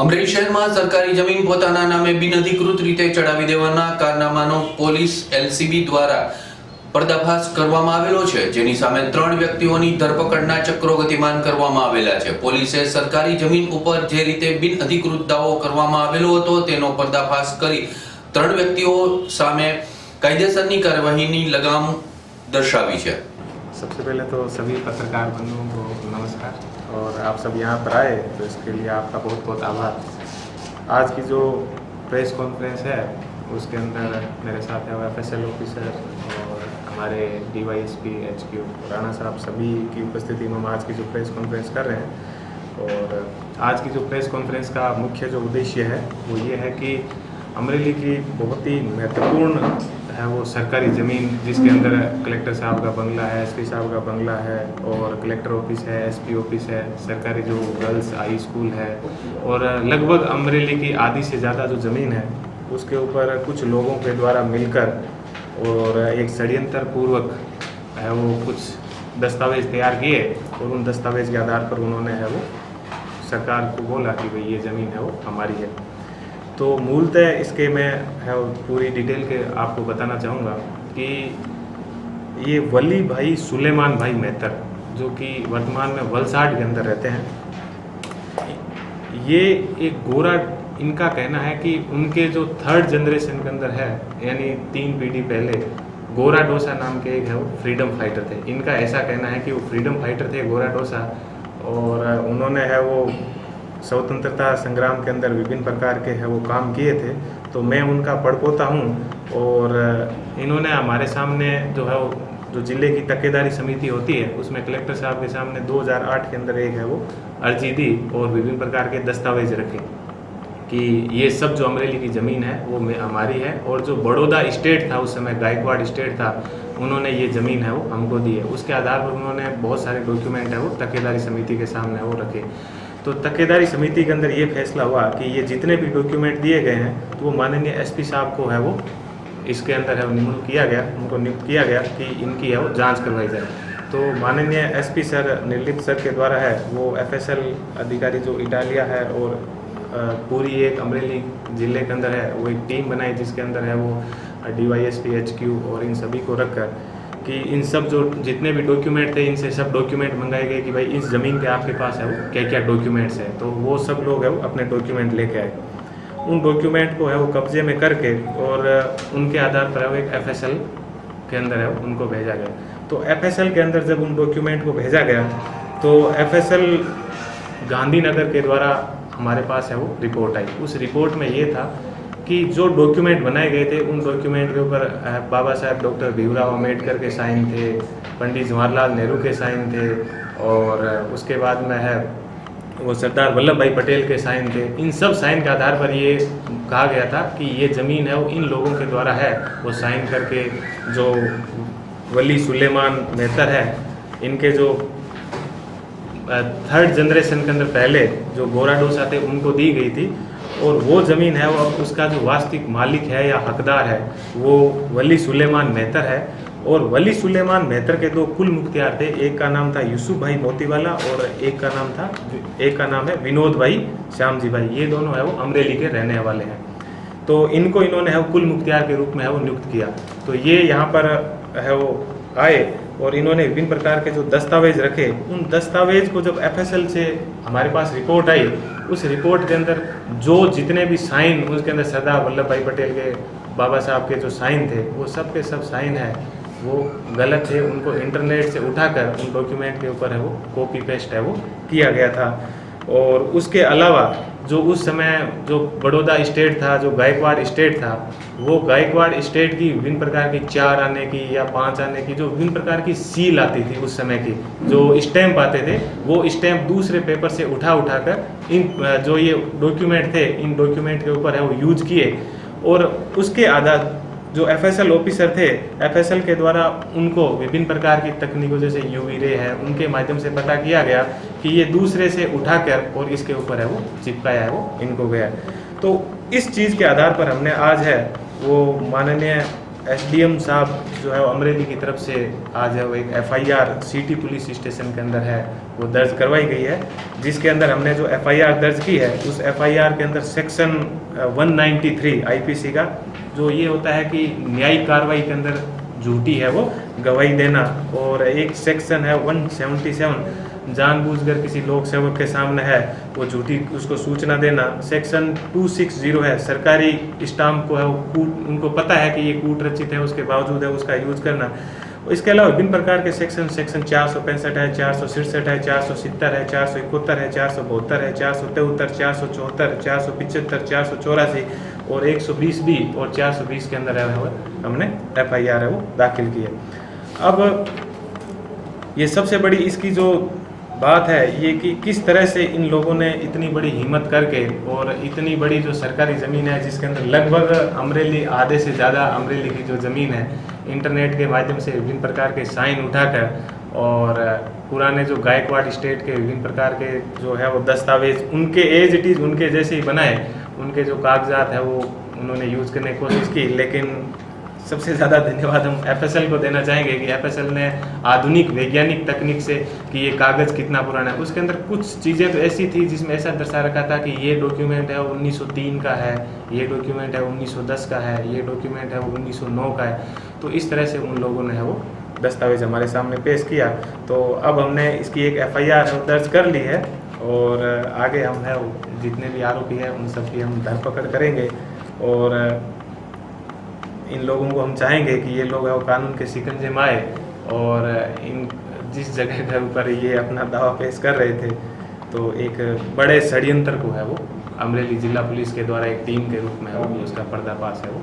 અમરેલી શહેરમાં સરકારી જમીન પોતાના નામે બિનઅધિકૃત રીતે ચડાવી દેવાના કારનામાનો પોલીસ એલસીબી દ્વારા પર્દાફાશ કરવામાં આવેલો છે, જેની સામે 3 વ્યક્તિઓની ધરપકડના ચક્રો ગતિમાન કરવામાં આવેલા છે। પોલીસે સરકારી જમીન ઉપર જે રીતે બિનઅધિકૃત દાવો કરવામાં આવેલો હતો તેનો પર્દાફાશ કરી 3 વ્યક્તિઓ સામે કાયદેસરની કાર્યવાહીની લગામ દર્શાવી છે। सबसे पहले तो सभी पत्रकार बंधुओं को नमस्कार और आप सब यहाँ पर आए तो इसके लिए आपका बहुत बहुत आभार। आज की जो प्रेस कॉन्फ्रेंस है उसके अंदर मेरे साथ है एफएसएल ऑफिसर और हमारे डीवाईएसपी एचक्यू राणा साहब, सभी की उपस्थिति में हम आज की जो प्रेस कॉन्फ्रेंस कर रहे हैं। और आज की जो प्रेस कॉन्फ्रेंस का मुख्य जो उद्देश्य है वो ये है कि अमरेली की बहुत ही महत्वपूर्ण है वो सरकारी ज़मीन, जिसके अंदर कलेक्टर साहब का बंगला है, एसपी साहब का बंगला है और कलेक्टर ऑफिस है, एसपी ऑफिस है, सरकारी जो गर्ल्स हाई स्कूल है और लगभग अमरेली की आधी से ज़्यादा जो ज़मीन है उसके ऊपर कुछ लोगों के द्वारा मिलकर और एक षड्यंत्र पूर्वक है वो कुछ दस्तावेज़ तैयार किए और उन दस्तावेज़ के आधार पर उन्होंने है वो सरकार को बोला कि भाई ये ज़मीन है वो हमारी है। तो मूलतः इसके मैं है पूरी डिटेल के आपको बताना चाहूँगा कि ये वली भाई सुलेमान भाई मेहतर, जो कि वर्तमान में वलसाड के अंदर रहते हैं, ये एक गोरा, इनका कहना है कि उनके जो 3rd जनरेशन के अंदर है, यानी 3 पीढ़ी पहले गोरा डोसा नाम के एक है वो फ्रीडम फाइटर थे। इनका ऐसा कहना है कि वो फ्रीडम फाइटर थे गोरा डोसा, और उन्होंने है वो स्वतंत्रता संग्राम के अंदर विभिन्न प्रकार के है वो काम किए थे। तो मैं उनका पड़पोता हूँ और इन्होंने हमारे सामने जो है वो जो ज़िले की तकेदारी समिति होती है उसमें कलेक्टर साहब के सामने 2008 के अंदर एक है वो अर्जी दी और विभिन्न प्रकार के दस्तावेज रखे कि ये सब जो अमरेली की ज़मीन है वो हमारी है। और जो बड़ौदा स्टेट था उस समय, गायकवाड़ स्टेट था, उन्होंने ये ज़मीन है वो हमको दी है। उसके आधार पर उन्होंने बहुत सारे डॉक्यूमेंट है वो तकेदारी समिति के सामने वो रखे। तो तकेदारी समिति के अंदर ये फैसला हुआ कि ये जितने भी डॉक्यूमेंट दिए गए हैं तो वो माननीय एसपी साहब को है वो इसके अंदर है वो नियुक्त किया गया, उनको नियुक्त किया गया कि इनकी है वो जांच करवाई जाए। तो माननीय एसपी सर, निर्लिप्त सर के द्वारा है वो एफएसएल अधिकारी जो इटालिया है और पूरी एक अमरेली ज़िले के अंदर है वो एक टीम बनाई, जिसके अंदर है वो डीवाईएसपी एचक्यू और इन सभी को रखकर कि इन सब जो जितने भी डॉक्यूमेंट थे इनसे सब डॉक्यूमेंट मंगाए गए कि भाई इस ज़मीन के आपके पास है वो क्या क्या डॉक्यूमेंट्स हैं। तो वो सब लोग है वो अपने डॉक्यूमेंट लेके आए। उन डॉक्यूमेंट को है वो कब्जे में करके और उनके आधार पर है वो एक एफएसएल के अंदर है वो उनको भेजा गया। तो एफएसएल के अंदर जब उन डॉक्यूमेंट को भेजा गया तो एफएसएल गांधीनगर के द्वारा हमारे पास है वो रिपोर्ट आई। उस रिपोर्ट में ये था कि जो डॉक्यूमेंट बनाए गए थे उन डॉक्यूमेंट के ऊपर बाबा साहब डॉक्टर भीमराव अम्बेडकर के साइन थे, पंडित जवाहरलाल नेहरू के साइन थे और उसके बाद में है वो सरदार वल्लभ भाई पटेल के साइन थे। इन सब साइन के आधार पर ये कहा गया था कि ये ज़मीन है वो इन लोगों के द्वारा है। वो साइन करके जो वली सुलेमान मेहतर है, इनके जो 3rd जनरेशन के अंदर पहले जो गोरा डोसा थे उनको दी गई थी और वो ज़मीन है वो उसका जो वास्तविक मालिक है या हकदार है वो वली सुलेमान मेहतर है। और वली सुलेमान मेहतर के 2 कुल मुख्तियार थे, एक का नाम था यूसुफ भाई मोतीवाला और एक का नाम है विनोद भाई श्याम जी भाई। ये दोनों है वो अमरेली के रहने वाले हैं। तो इनको इन्होंने है वो कुल मुख्तियार के रूप में है वो नियुक्त किया। तो ये यहाँ पर है वो आए और इन्होंने विभिन्न प्रकार के जो दस्तावेज रखे, उन दस्तावेज को जब एफएसएल से हमारे पास रिपोर्ट आई, उस रिपोर्ट के अंदर जो जितने भी साइन उसके अंदर सरदार वल्लभ भाई पटेल के, बाबा साहब के जो साइन थे वो सब के सब साइन है वो गलत थे। उनको इंटरनेट से उठाकर उन डॉक्यूमेंट के ऊपर है वो कॉपी पेस्ट है वो किया गया था। और उसके अलावा जो उस समय जो बड़ौदा स्टेट था, जो गायकवाड़ स्टेट था, वो गायकवाड़ स्टेट की विभिन्न प्रकार की 4 आने की या 5 आने की जो विभिन्न प्रकार की सील आती थी उस समय की, जो स्टैम्प आते थे, वो स्टैम्प दूसरे पेपर से उठाकर इन जो ये डॉक्यूमेंट थे इन डॉक्यूमेंट के ऊपर है वो यूज किए। और उसके आधार जो एफएसएल ऑफिसर थे, एफएसएल के द्वारा उनको विभिन्न प्रकार की तकनीकों जैसे यूवी रे है उनके माध्यम से पता किया गया कि ये दूसरे से उठाकर और इसके ऊपर है वो चिपकाया है वो इनको गया। तो इस चीज़ के आधार पर हमने आज है वो माननीय एसडीएम साहब जो है वो अमरेली की तरफ से आज है वो एक एफआईआर सिटी पुलिस स्टेशन के अंदर है वो दर्ज करवाई गई है, जिसके अंदर हमने जो एफआईआर दर्ज की है उस एफआईआर के अंदर सेक्शन 193 आईपीसी का जो ये होता है कि न्यायिक कार्रवाई के अंदर झूठी है वो गवाही देना, और एक सेक्शन है 177 जानबूझकर किसी लोक सेवक के सामने है वो झूठी उसको सूचना देना, सेक्शन 260 है सरकारी स्टाम्प को है वो कूट उनको पता है कि ये कूट रचित है उसके बावजूद है उसका यूज करना। इसके अलावा विभिन्न प्रकार के सेक्शन 465 है, 467 है, 470 है, 471 है, 472 है, 473, 474, 475, 484 और 120 बी और 420 के अंदर है वो हमने एफआईआर है वो दाखिल की है। अब ये सबसे बड़ी इसकी जो बात है ये कि किस तरह से इन लोगों ने इतनी बड़ी हिम्मत करके और इतनी बड़ी जो सरकारी ज़मीन है जिसके अंदर लगभग अमरेली आधे से ज़्यादा अमरेली की जो ज़मीन है इंटरनेट के माध्यम से विभिन्न प्रकार के साइन उठाकर और पुराने जो गायकवाड़ स्टेट के विभिन्न प्रकार के जो है वो दस्तावेज उनके एज इट इज़ उनके जैसे ही बनाए, उनके जो कागजात है वो उन्होंने यूज़ करने की कोशिश की। लेकिन सबसे ज़्यादा धन्यवाद हम एफएसएल को देना चाहेंगे कि एफएसएल ने आधुनिक वैज्ञानिक तकनीक से कि ये कागज़ कितना पुराना है, उसके अंदर कुछ चीज़ें तो ऐसी थी जिसमें ऐसा दर्शा रखा था कि ये डॉक्यूमेंट है 1903 का है, ये डॉक्यूमेंट है 1910 का है, ये डॉक्यूमेंट है 1909 का है। तो इस तरह से उन लोगों ने है वो दस्तावेज हमारे सामने पेश किया। तो अब हमने इसकी एक एफआईआर दर्ज कर ली है और आगे हम है जितने भी आरोपी हैं उन सब की हम धरपकड़ करेंगे और इन लोगों को हम चाहेंगे कि ये लोग है वो कानून के शिकंजे में आए और इन जिस जगह के ऊपर ये अपना दावा पेश कर रहे थे तो एक बड़े षड्यंत्र को है वो अमरेली जिला पुलिस के द्वारा एक टीम के रूप में है वो उसका पर्दाफाश है वो